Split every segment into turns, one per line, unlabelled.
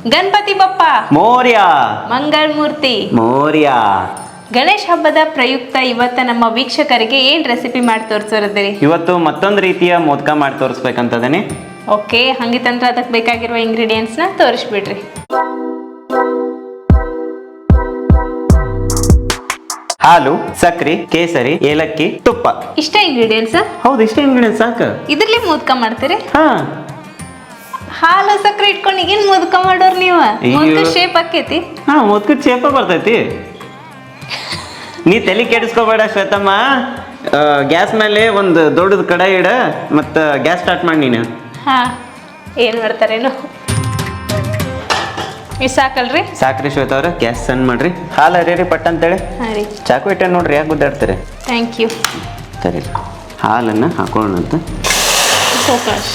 ಗಣಪತಿ ಬಪ್ಪ
ಮೋರ್ಯ
ಮಂಗಳಮೂರ್ತಿ
ಮೋರ್ಯ.
ಗಣೇಶ ಹಬ್ಬದ ಪ್ರಯುಕ್ತ ಇವತ್ತ ನಮ್ಮ ವೀಕ್ಷಕರಿಗೆ ಏನ್ ರೆಸಿಪಿ ಮಾಡಿ ತೋರಿಸೋರದಿರಿ?
ಇವತ್ತು ಮತ್ತೊಂದು ರೀತಿಯ ಮೋದಕ ಮಾಡಿ ತೋರಿಸ್ಬೇಕಂತದೇನೆ.
ಓಕೆ, ಹಂಗಿತ್ತಂದ್ರೆ ಅದಕ್ಕೆ ಬೇಕಾಗಿರುವ ಇಂಗ್ರೀಡಿಯೆಂಟ್ಸ್ನ ತೋರಿಸ್ಬಿಡ್ರಿ.
ಹಾಲು, ಸಕ್ರೆ, ಕೇಸರಿ, ಏಲಕ್ಕಿ, ತುಪ್ಪ.
ಇಷ್ಟ ಇಂಗ್ರೀಡಿಯೆಂಟ್ಸ್?
ಹೌದು, ಇಷ್ಟೇ ಇಂಗ್ರೀಡಿಯೆಂಟ್ಸ್ ಸಾಕು.
ಇದ್ರಲ್ಲಿ ಮೋದಕ ಮಾಡ್ತೀರಿ?
ಹಾ,
ಹಾಲು ಸಕ್ರೆ ಇಟ್ಕೊಂಡು ಏನ್ ಮೋದಕ ಮಾಡೋರ್ ನೀವು? ಮೋದಕ ಶೇಪ್ ಆಕೈತಿ?
ಹಾ, ಮೋದಕದ ಶೇಪ ಬರ್ತೈತಿ. ನೀ ತಲೆ ಕೆಡಿಸ್ಕೋಬೇಡ ಶ್ವೇತಮ್ಮ. ಗ್ಯಾಸ್ ಮೇಲೆ ಒಂದು ದೊಡ್ಡದ ಕಡಾಯಿ ಇಡ, ಮತ್ತು ಗ್ಯಾಸ್ ಸ್ಟಾರ್ಟ್ ಮಾಡಿ ನೀನು.
ಹಾ, ಏನ್ ಮಾಡ್ತಾರೇನು? ಇಷ್ಟು ಸಾಕಲ್ರಿ?
ಸಾಕ್ರಿ ಶ್ವೇತ ಅವ್ರ, ಗ್ಯಾಸ್ ಸಣ್ಣ ಮಾಡ್ರಿ. ಹಾಲು ಹರಿಯರಿ ಪಟ್ಟ ಅಂತೇಳಿ.
ಹಾಂ ರೀ.
ಚಾಕು ಇಟ್ಟ ನೋಡ್ರಿ, ಯಾಕೆ ಗುದ್ದಾಡ್ತಾರೆ?
Thank you.
ಸರಿ, ಹಾಲನ್ನು ಹಾಕೊಳ್ಳೋಣಂತ.
ಫೋಕಸ್.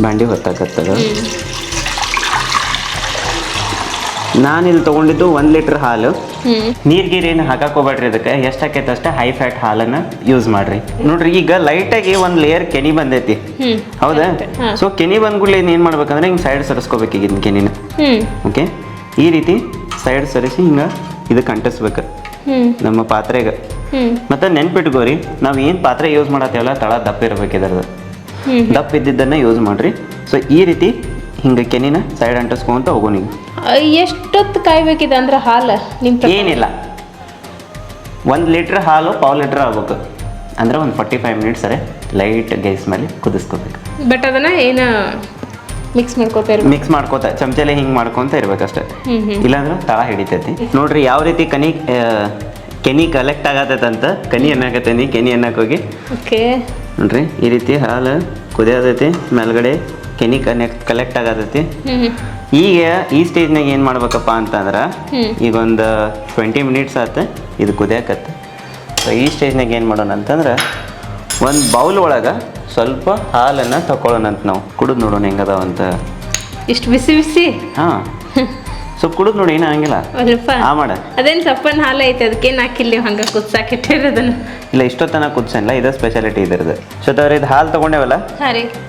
ಬಾಂಡಿ ಹೊತ್ತಾಕತ್ತದ. ನಾನಿಲ್ಲಿ ತೊಗೊಂಡಿದ್ದು 1 ಲೀಟ್ರ್ ಹಾಲು. ನೀರ್ಗೀರೇನು ಹಾಕಕ್ಕೆ ಹೋಗ್ಬೇಡ್ರಿ. ಅದಕ್ಕೆ ಎಷ್ಟು ಹಾಕೈತೆ ಅಷ್ಟೇ ಹೈ ಫ್ಯಾಟ್ ಹಾಲನ್ನು ಯೂಸ್ ಮಾಡ್ರಿ. ನೋಡ್ರಿ, ಈಗ ಲೈಟಾಗಿ ಒಂದು ಲೇಯರ್ ಕೆನಿ ಬಂದೈತಿ, ಹೌದಾ? ಸೊ ಕೆನಿ ಬಂದ್ಗುಳ್ಳಿ ಏನು ಮಾಡ್ಬೇಕಂದ್ರೆ ಹಿಂಗೆ ಸೈಡ್ ಸರಿಸ್ಕೋಬೇಕು. ಈಗ ಕೆನಿನ ಓಕೆ, ಈ ರೀತಿ ಸೈಡ್ ಸರಿಸಿ ಹಿಂಗೆ ಇದಕ್ಕೆ ಅಂಟಿಸ್ಬೇಕು ನಮ್ಮ ಪಾತ್ರೆಗೆ. ಮತ್ತು ನೆನ್ಪಿಟ್ಕೋರಿ, ನಾವು ಏನು ಪಾತ್ರೆ ಯೂಸ್ ಮಾಡತ್ತೇವಲ್ಲ, ತಳ ದಪ್ಪ ಇರ್ಬೇಕು. ಇದರದು ದಪ್ಪ ಇದ್ದಿದ್ದನ್ನು ಯೂಸ್ ಮಾಡ್ರಿ. ಸೊ ಈ ರೀತಿ ಹಿಂಗೆ ಕೆನಿನ ಸೈಡ್ ಅಂಟಿಸ್ಕೊಂತ ಹೋಗೋ. ನೀವು
ಎಷ್ಟೊತ್ತು ಕಾಯ್ಬೇಕಿದೆ ಅಂದ್ರೆ ಹಾಲು? ನಿಮ್ಮ
ಏನಿಲ್ಲ, 1 ಲೀಟ್ರ್ ಹಾಲು 1/2 ಲೀಟ್ರ್ ಆಗ್ಬೇಕು. ಅಂದ್ರೆ ಒಂದು 45 ಮಿನಿಟ್ಸ್ ಸರಿ ಲೈಟ್ ಗ್ಯಾಸ್ ಮೇಲೆ ಕುದಿಸ್ಕೋಬೇಕು.
ಬಟ್ ಅದನ್ನ ಏನು ಮಿಕ್ಸ್
ಮಾಡ್ಕೋತ ಚಮಚಲೆ ಹಿಂಗೆ ಮಾಡ್ಕೊತ ಇರ್ಬೇಕಷ್ಟೆ, ಇಲ್ಲಾಂದ್ರೆ ತಳ ಹಿಡಿತೈತಿ. ನೋಡ್ರಿ ಯಾವ ರೀತಿ ಕೆನಿ ಕಲೆಕ್ಟ್ ಆಗತ್ತಂತ. ಕನಿ ಅನ್ನಕತ್ತೇನಿ, ಕೆನಿ ಅನ್ನಕ್ಕೆ ಹೋಗಿ.
ಓಕೆ,
ನೋಡ್ರಿ ಈ ರೀತಿ ಹಾಲು ಕುದಿಯೋದೈತಿ, ಮೇಲ್ಗಡೆ ಕೆನಿ ಕಲೆಕ್ಟ್ ಆಗತೈತಿ. ಈಗ ಈ ಸ್ಟೇಜ್ನಾಗ ಏನು ಮಾಡ್ಬೇಕಪ್ಪ ಅಂತಂದ್ರೆ, ಈಗ ಒಂದು 20 ಮಿನಿಟ್ಸ್ ಆಯ್ತು ಇದು ಕುದಿಯಾಕತ್ತೆ. ಸೊ ಈ ಸ್ಟೇಜ್ನಾಗ ಏನು ಮಾಡೋಣ ಅಂತಂದ್ರೆ, ಒಂದು ಬೌಲ್ ಒಳಗೆ ಸ್ವಲ್ಪ ಹಾಲನ್ನು ತಗೊಳ್ಳೋಣಂತ. ನಾವು ಕುಡಿದು ನೋಡೋಣ ಹೆಂಗದಾವಂತ.
ಇಷ್ಟು ಬಿಸಿ ಬಿಸಿ?
ಹಾಂ, ಸ್ವಲ್ಪ ಕುಡಿದು ನೋಡಿ, ಏನೂ ಹಂಗಿಲ್ಲ. ಆ ಮಾಡ
ಅದೇನು ಸಪ್ಪನ ಹಾಲು ಐತೆ, ಅದಕ್ಕೇನು ಹಾಕಿಲ್ಲ ನೀವು ಹಂಗೆ ಕುದ್ಸಾಕಿಟ್ಟಿರೋದನ್ನು?
ಇಲ್ಲ, ಇಷ್ಟೊತ್ತನ ಕುದಿಸಲ್ಲ, ಇದು ಸ್ಪೆಷಾಲಿಟಿ ಇದ್ರದ್ದು. ಶ್ವೇತವ್ರೆ, ಇದು ಹಾಲು ತೊಗೊಂಡೇವಲ್ಲ,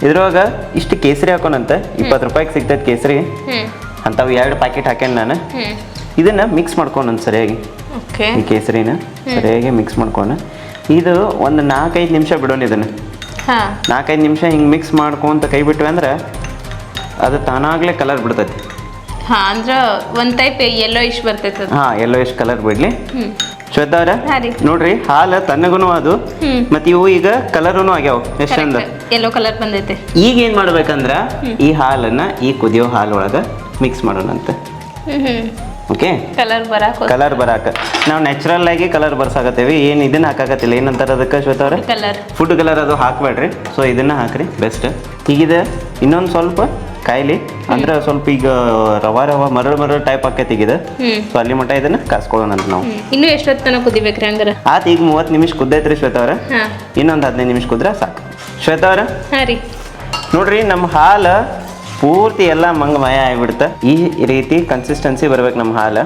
ಇದ್ರೊಳಗೆ ಇಷ್ಟು ಕೇಸರಿ ಹಾಕೋಣಂತ. 20 ರೂಪಾಯಿಗೆ ಸಿಗ್ತೈತೆ ಕೇಸರಿ. ಅಂಥವು 2 ಪ್ಯಾಕೆಟ್ ಹಾಕ್ಯಾನ ನಾನು. ಇದನ್ನು ಮಿಕ್ಸ್ ಮಾಡ್ಕೊಂಡ್ ಸರಿಯಾಗಿ, ಈ ಕೇಸರಿನ ಸರಿಯಾಗಿ ಮಿಕ್ಸ್ ಮಾಡ್ಕೊಂಡು ಇದು ಒಂದು 4-5 ನಿಮಿಷ ಬಿಡೋಣ. ಇದನ್ನು 4-5 ನಿಮಿಷ ಹಿಂಗೆ ಮಿಕ್ಸ್ ಮಾಡ್ಕೊಂತ ಕೈ ಬಿಟ್ವಿ ಅಂದ್ರೆ ಅದು ತಾನಾಗಲೇ ಕಲರ್ ಬಿಡ್ತೈತಿ.
ಹಾಂ, ಅಂದ್ರೆ ಒಂದು ಟೈಪ್ ಯೆಲ್ಲೋಯಿಶ್ ಬರ್ತೈತೆ.
ಹಾಂ, ಯೆಲ್ಲೋಯಿಶ್ ಕಲರ್ ಬಿಡ್ಲಿ. ಶ್ವೇತಾ ಅವ್ರ, ನೋಡ್ರಿ ಹಾಲು ತಣ್ಣಗೂ ಅದು, ಮತ್ತು ಇವು ಈಗ ಕಲರೂ ಆಗ್ಯಾವ. ಎಷ್ಟೊಂದ
ಯೆಲ್ಲೋ ಕಲರ್ ಬಂದೈತೆ.
ಈಗ ಏನು ಮಾಡ್ಬೇಕಂದ್ರೆ, ಈ ಹಾಲನ್ನು ಈ ಕುದಿಯೋ ಹಾಲೊಳಗೆ ಮಿಕ್ಸ್ ಮಾಡೋಣಂತ. ಓಕೆ, ಕಲರ್ ಬರಾಕ ನಾವು ನ್ಯಾಚುರಲ್ ಆಗಿ ಕಲರ್ ಬರ್ಸಾಕತ್ತೇವಿ. ಏನು ಇದನ್ನ ಹಾಕಾಕತ್ತಿಲ್ಲ. ಏನಂತಾರೆ ಅದಕ್ಕೆ ಶ್ವೇತಾ ಅವ್ರ? Food colour. ಅದು ಹಾಕ್ಬೇಡ್ರಿ. ಸೊ ಇದನ್ನ ಹಾಕ್ರಿ, ಬೆಸ್ಟ್. ಈಗಿದೆ ಇನ್ನೊಂದು ಸ್ವಲ್ಪ ಕಾಯಿಲಿ ಅಂದ್ರೆ ಸ್ವಲ್ಪ ಈಗ ರವ ಮರಳು ಟೈಪ್ ಆಕೈತಿ ಈಗ. ಸೊ ಅಲ್ಲಿ ಮಟ್ಟ ಇದನ್ನ ಕಾಸ್ಕೊಳ್ಳೋಣ ಅಂತ ನಾವು.
ಇನ್ನು ಎಷ್ಟೊತ್ತು ತನಕ ಕುದಿಬೇಕ್ರಿ ಹಂಗಾರ?
ಆತ ಈಗ 30 ನಿಮಿಷ ಕುದ್ದೈತ್ರಿ ಶ್ವೇತಾ ಅವ್ರ. ಇನ್ನೊಂದು 15 ನಿಮಿಷ ಕುದ್ರೆ ಸಾಕು. ಶ್ವೇತಾ ಅವ್ರ, ನೋಡ್ರಿ ನಮ್ಮ ಹಾಲು ಪೂರ್ತಿ ಎಲ್ಲ ಮಂಗಮಯ ಆಗಿಬಿಡುತ್ತೆ. ಈ ರೀತಿ ಕನ್ಸಿಸ್ಟೆನ್ಸಿ ಬರ್ಬೇಕು ನಮ್ಮ ಹಾಲು.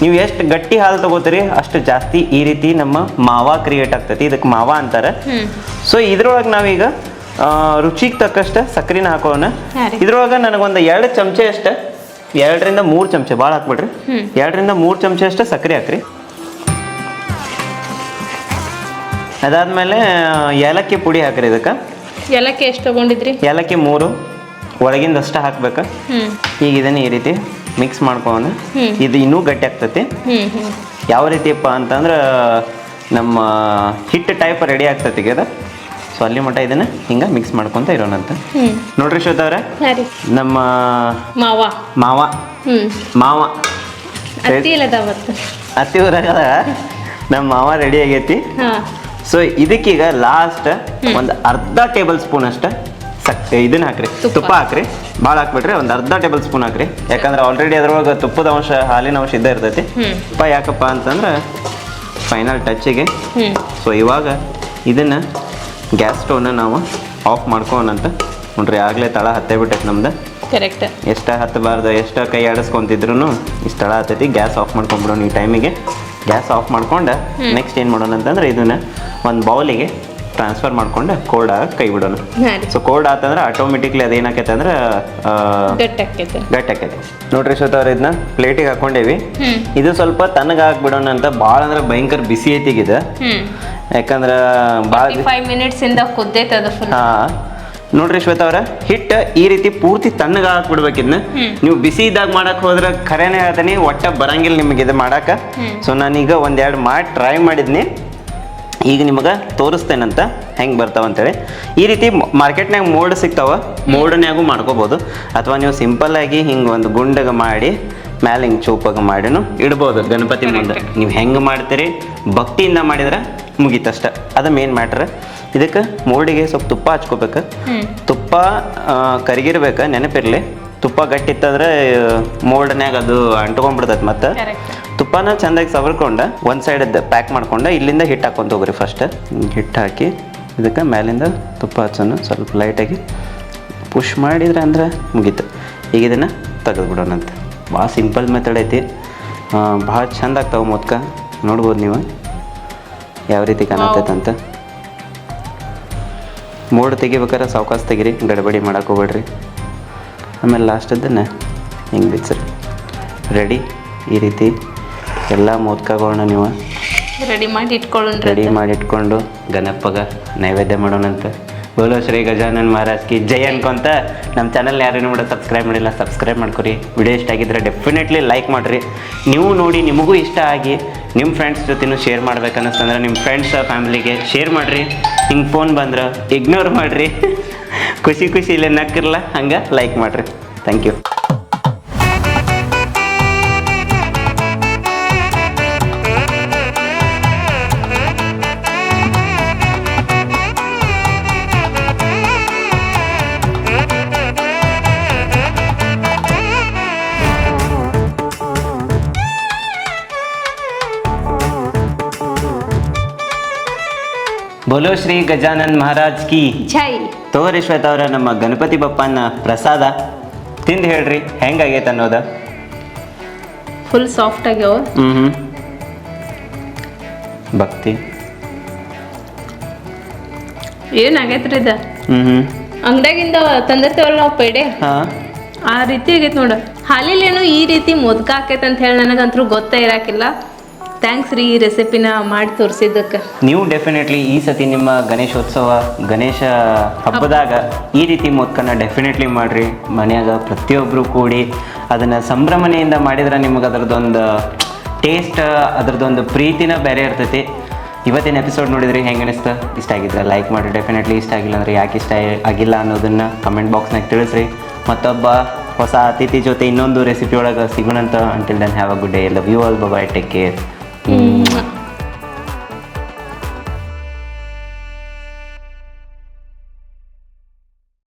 ನೀವು ಎಷ್ಟು ಗಟ್ಟಿ ಹಾಲು ತಗೋತೀರಿ ಅಷ್ಟು ಜಾಸ್ತಿ ಈ ರೀತಿ ನಮ್ಮ ಮಾವ ಕ್ರಿಯೇಟ್ ಆಗ್ತೈತಿ. ಇದಕ್ಕೆ ಮಾವ ಅಂತಾರೆ. ಸೊ ಇದ್ರೊಳಗೆ ನಾವೀಗ ರುಚಿಗೆ ತಕ್ಕಷ್ಟು ಸಕ್ಕರೆನ ಹಾಕೋಣ. ಇದ್ರೊಳಗೆ ನನಗೊಂದು 2 ಚಮಚೆ ಅಷ್ಟೇ, 2ರಿಂದ 3 ಚಮಚೆ, ಭಾಳ ಹಾಕ್ಬಿಡ್ರಿ. 2ರಿಂದ 3 ಚಮಚೆ ಅಷ್ಟೇ ಸಕ್ಕರೆ ಹಾಕ್ರಿ. ಅದಾದ್ಮೇಲೆ ಏಲಕ್ಕಿ ಪುಡಿ ಹಾಕ್ರಿ. ಇದಕ್ಕೆ
ಏಲಕ್ಕಿ ಎಷ್ಟು ತಗೊಂಡಿದ್ರಿ?
ಏಲಕ್ಕಿ 3 ಒಳಗಿಂದಷ್ಟ ಹಾಕ್ಬೇಕು. ಈಗ ಇದನ್ನ ಈ ರೀತಿ ಮಿಕ್ಸ್ ಮಾಡ್ಕೊಂಡು ಇದು ಇನ್ನೂ ಗಟ್ಟಿ ಆಗ್ತೈತಿ. ಯಾವ ರೀತಿಯಪ್ಪ ಅಂತಂದ್ರೆ ನಮ್ಮ ಹಿಟ್ಟು ಟೈಪ್ ರೆಡಿ ಆಗ್ತೈತಿ ಈಗ ಅದು. ಸೊ ಅಲ್ಲಿ ಮಟ್ಟ ಇದನ್ನ ಹಿಂಗೆ ಮಿಕ್ಸ್ ಮಾಡ್ಕೊತ ಇರೋಣಂತ. ನೋಡ್ರಿ ಶ್ವೇತಾ ಅವ್ರೆ, ನಮ್ಮ ಮಾವ ಅತ್ತಿ ಊರಾಗದ ನಮ್ಮ ಮಾವ ರೆಡಿ ಆಗೈತಿ. ಸೊ ಇದಕ್ಕೀಗ ಲಾಸ್ಟ್ ಒಂದು ಅರ್ಧ ಟೇಬಲ್ ಸ್ಪೂನ್ ಅಷ್ಟ ಇದನ್ನ ಹಾಕ್ರಿ, ತುಪ್ಪ ಹಾಕ್ರಿ. ಭಾಳ ಹಾಕ್ಬಿಟ್ರಿ, ಒಂದು ಅರ್ಧ ಟೇಬಲ್ ಸ್ಪೂನ್ ಹಾಕ್ರಿ. ಯಾಕಂದ್ರೆ ಆಲ್ರೆಡಿ ಅದ್ರೊಳಗೆ ತುಪ್ಪದ ಅಂಶ, ಹಾಲಿನ ಅಂಶ ಇದ್ದೇ ಇರ್ತೈತಿ. ತುಪ್ಪ ಯಾಕಪ್ಪ ಅಂತಂದ್ರೆ ಫೈನಲ್ ಟಚ್ಚಿಗೆ. ಸೊ ಇವಾಗ ಇದನ್ನ ಗ್ಯಾಸ್ ಸ್ಟವ್ನ ನಾವು ಆಫ್ ಮಾಡ್ಕೋಣಂತ. ನೋಡ್ರಿ ಆಗಲೇ ತಳ ಹತ್ತೇ ಬಿಟ್ಟೈತೆ ನಮ್ದು.
ಕರೆಕ್ಟ್.
ಎಷ್ಟು ಹತ್ತಬಾರ್ದು, ಎಷ್ಟು ಕೈ ಆಡಿಸ್ಕೊಂತಿದ್ರು ಇಷ್ಟು ತಳ ಹತ್ತೈತಿ. ಗ್ಯಾಸ್ ಆಫ್ ಮಾಡ್ಕೊಂಡ್ಬಿಡೋಣ ಈ ಟೈಮಿಗೆ. ಗ್ಯಾಸ್ ಆಫ್ ಮಾಡ್ಕೊಂಡು ನೆಕ್ಸ್ಟ್ ಏನು ಮಾಡೋಣ ಅಂತಂದ್ರೆ, ಇದನ್ನ ಒಂದು ಬೌಲಿಗೆ ಟ್ರಾನ್ಸ್ಫರ್ ಮಾಡ್ಕೊಂಡು ಕೋಲ್ಡ್ ಆಗಕ್ಕೆ ಕೈ ಬಿಡೋಣ.
ಹಾಂ ರೀ
ಸೊ ಕೋಲ್ಡ್ ಆತಂದ್ರೆ ಆಟೋಮೆಟಿಕ್ಲಿ ಅದೇನಾಕೈತೆ ಅಂದ್ರೆ
ಗಟ್ಟಿ ಆಕೈತೆ.
ಗಟ್ಟಾಕೈತಿ. ನೋಡ್ರಿ ಶ್ವೇತ ಅವ್ರ ಇದನ್ನ ಪ್ಲೇಟಿಗೆ ಹಾಕೊಂಡೇವಿ.
ಹ್ಞೂ
ಇದು ಸ್ವಲ್ಪ ತಣ್ಣಗೆ ಹಾಕ್ಬಿಡೋಣ ಅಂತ. ಭಾಳ ಅಂದ್ರೆ ಭಯಂಕರ ಬಿಸಿ ಐತಿ ಈಗ ಇದು.
ಹ್ಞೂ
ಯಾಕಂದ್ರೆ ಭಾಳ
5 ಮಿನಿಟ್ಸಿಂದ ಕುದ್ದೈತೆ ಅದು ಫುಲ್.
ಹಾಂ ನೋಡ್ರಿ ಶ್ವೇತ ಅವ್ರ ಹಿಟ್ಟು ಈ ರೀತಿ ಪೂರ್ತಿ ತಣ್ಣಗೆ ಹಾಕ್ಬಿಡ್ಬೇಕು ಇದನ್ನ. ನೀವು ಬಿಸಿ ಇದ್ದಾಗ ಮಾಡಕ್ ಹೋದ್ರೆ ಖರೇನೆ ಹೇಳ್ತೀನಿ ಒಟ್ಟ ಬರಂಗಿಲ್ಲ ನಿಮಗೆ ಇದು ಮಾಡಾಕ. ಸೊ ನಾನೀಗ ಒಂದೆರಡು ಮಾಡಿ ಟ್ರೈ ಮಾಡಿದ್ನಿ. ಈಗ ನಿಮಗೆ ತೋರಿಸ್ತೇನಂತ ಹೆಂಗೆ ಬರ್ತಾವಂತೇಳಿ. ಈ ರೀತಿ ಮಾರ್ಕೆಟ್ನಾಗ ಮೋಲ್ಡ್ ಸಿಗ್ತಾವ, ಮೋಲ್ಡ್ನ್ಯಾಗೂ ಮಾಡ್ಕೋಬೋದು. ಅಥವಾ ನೀವು ಸಿಂಪಲ್ಲಾಗಿ ಹಿಂಗೆ ಒಂದು ಗುಂಡಗೆ ಮಾಡಿ ಮ್ಯಾಲೆ ಹಿಂಗೆ ಚೂಪಾಗ ಮಾಡಿನೂ ಇಡ್ಬೋದು ಗಣಪತಿ ಮುಂದೆ. ನೀವು ಹೆಂಗೆ ಮಾಡ್ತೀರಿ ಭಕ್ತಿಯಿಂದ ಮಾಡಿದ್ರೆ ಮುಗೀತಷ್ಟ. ಅದು ಮೇನ್ ಮ್ಯಾಟ್ರ್. ಇದಕ್ಕೆ ಮೋಲ್ಡಿಗೆ ಸ್ವಲ್ಪ ತುಪ್ಪ ಹಚ್ಕೋಬೇಕು. ತುಪ್ಪ ಕರಿಗಿರ್ಬೇಕು, ನೆನಪಿರಲಿ. ತುಪ್ಪ ಗಟ್ಟಿತ್ತಂದ್ರೆ ಮೋಲ್ಡ್ನ್ಯಾಗ ಅದು ಅಂಟ್ಕೊಂಡ್ಬಿಡ್ತೈತೆ. ಮತ್ತು ತುಪ್ಪನ ಚೆಂದಾಗಿ ಸವರ್ಕೊಂಡು ಒಂದು ಸೈಡ್ ಪ್ಯಾಕ್ ಮಾಡ್ಕೊಂಡು ಇಲ್ಲಿಂದ ಹಿಟ್ಟು ಹಾಕ್ಕೊಂತ ಹೋಗ್ರಿ. ಫಸ್ಟ್ ಹಿಟ್ಟು ಹಾಕಿ ಇದಕ್ಕೆ ಮೇಲಿಂದ ತುಪ್ಪ ಹಚ್ಚೋಣ. ಸ್ವಲ್ಪ ಲೈಟಾಗಿ ಪುಷ್ ಮಾಡಿದ್ರೆ ಅಂದ್ರೆ ಮುಗೀತು. ಈಗ ಇದನ್ನು ತೆಗೆದುಬಿಡೋಣಂತ. ಭಾಳ ಸಿಂಪಲ್ ಮೆಥಡ್ ಐತಿ. ಭಾಳ ಚಂದ ಆಗ್ತಾವೆ ಮೊದಕ. ನೋಡ್ಬೋದು ನೀವು ಯಾವ ರೀತಿ ಕಾಣತೈತೆ ಅಂತ. ಮೋಡ್ ತೆಗಿಬೇಕಾರೆ ಸಾವಕಾಶ ತೆಗಿರಿ, ಗಡಬಡಿ ಮಾಡಕ್ಕೆ ಹೋಗ್ಬೇಡ್ರಿ. ಆಮೇಲೆ ಲಾಸ್ಟದ್ದನ್ನು ಹಿಂಗೆ ಬಿಚ್ಚ್ರಿ. ರೆಡಿ. ಈ ರೀತಿ ಎಲ್ಲ ಮೋದಕಗಳನ್ನ ನೀವು
ರೆಡಿ ಮಾಡಿ
ಇಟ್ಕೊಂಡು ಗಣಪಗೆ ನೈವೇದ್ಯ ಮಾಡೋಣಂತ. ಬೋಲೋ ಶ್ರೀ ಗಜಾನನ್ ಮಹಾರಾಜ್ ಕಿ ಜೈ ಅನ್ಕೊಂತ ನಮ್ಮ ಚಾನಲ್ ಯಾರೇನು ಕೂಡ ಸಬ್ಸ್ಕ್ರೈಬ್ ಮಾಡಿಲ್ಲ ಸಬ್ಸ್ಕ್ರೈಬ್ ಮಾಡ್ಕೊರಿ. ವಿಡಿಯೋ ಇಷ್ಟ ಆಗಿದ್ರೆ ಡೆಫಿನೆಟ್ಲಿ ಲೈಕ್ ಮಾಡಿರಿ. ನೀವು ನೋಡಿ ನಿಮಗೂ ಇಷ್ಟ ಆಗಿ ನಿಮ್ಮ ಫ್ರೆಂಡ್ಸ್ ಜೊತೆನೂ ಶೇರ್ ಮಾಡ್ಬೇಕನ್ನಿಸ್ತಂದ್ರೆ ನಿಮ್ಮ ಫ್ರೆಂಡ್ಸ್ ಫ್ಯಾಮಿಲಿಗೆ ಶೇರ್ ಮಾಡಿರಿ. ಹಿಂಗೆ ಫೋನ್ ಬಂದ್ರೆ ಇಗ್ನೋರ್ ಮಾಡಿರಿ. ಖುಷಿ ಇಲ್ಲೇ ನಕ್ಕಿರಲ್ಲ ಹಂಗೆ ಲೈಕ್ ಮಾಡಿರಿ. Thank you. ಬೋಲೋ ಶ್ರೀ ಗಜಾನನ್ ಮಹಾರಾಜ್ ಕಿ
ಜೈ.
ತಗೋರಿ ಶ್ವೇತ ಅವ್ರ ನಮ್ಮ ಗಣಪತಿ ಬಪ್ಪನ ಪ್ರಸಾದ ತಿಂದು ಹೇಳ್ರಿ ಹೆಂಗಾಗೈತೆ ಅನ್ನೋದ.
ಫುಲ್ ಸಾಫ್ಟ್ ಆಗ್ಯಾವ.
ಭಕ್ತಿ
ಏನಾಗೈತ್ರಿ ಇದು? ಅಂಗಡಿಯಾಗಿಂದ ತಂದಿರ್ತೇವಲ್ಲ ನಾವು ಪೇಡೆ, ಆ ರೀತಿ ಆಗೈತೆ ನೋಡ. ಹಾಲಿಲೇನು ಈ ರೀತಿ ಮೊದಕ ಆಕೈತೆ ಅಂತ ಹೇಳಿ ನನಗಂತೂ ಗೊತ್ತೇ ಇರಾಕಿಲ್ಲ. ಥ್ಯಾಂಕ್ಸ್ ರೀ ಈ ರೆಸಿಪಿನ ಮಾಡಿ ತೋರಿಸಿದ್ದಕ್ಕೆ.
ನೀವು ಡೆಫಿನೆಟ್ಲಿ ಈ ಸತಿ ನಿಮ್ಮ ಗಣೇಶೋತ್ಸವ ಗಣೇಶ ಹಬ್ಬದಾಗ ಈ ರೀತಿ ಮೊದಕನ್ನ ಡೆಫಿನೆಟ್ಲಿ ಮಾಡಿರಿ. ಮನ್ಯಾಗ ಪ್ರತಿಯೊಬ್ಬರು ಕೂಡಿ ಅದನ್ನು ಸಂಭ್ರಮಣೆಯಿಂದ ಮಾಡಿದ್ರೆ ನಿಮಗೆ ಅದರದ್ದೊಂದು ಟೇಸ್ಟ್, ಅದರದ್ದೊಂದು ಪ್ರೀತಿನ ಬೇರೆ ಇರ್ತೈತಿ. ಇವತ್ತಿನ ಎಪಿಸೋಡ್ ನೋಡಿದ್ರಿ ಹೆಂಗೆ ಅನಿಸ್ತು? ಇಷ್ಟ ಆಗಿದ್ರೆ ಲೈಕ್ ಮಾಡಿರಿ. ಡೆಫಿನೆಟ್ಲಿ ಇಷ್ಟ ಆಗಿಲ್ಲ ಅಂದರೆ ಯಾಕೆ ಇಷ್ಟ ಆಗಿಲ್ಲ ಅನ್ನೋದನ್ನು ಕಮೆಂಟ್ ಬಾಕ್ಸ್ನಾಗ ತಿಳಿಸ್ರಿ. ಮತ್ತೊಬ್ಬ ಹೊಸ ಅತಿಥಿ ಜೊತೆ ಇನ್ನೊಂದು ರೆಸಿಪಿ ಒಳಗೆ ಸಿಗೋಣಂತ. Until then have a good day. Love you all. Bye. Take care.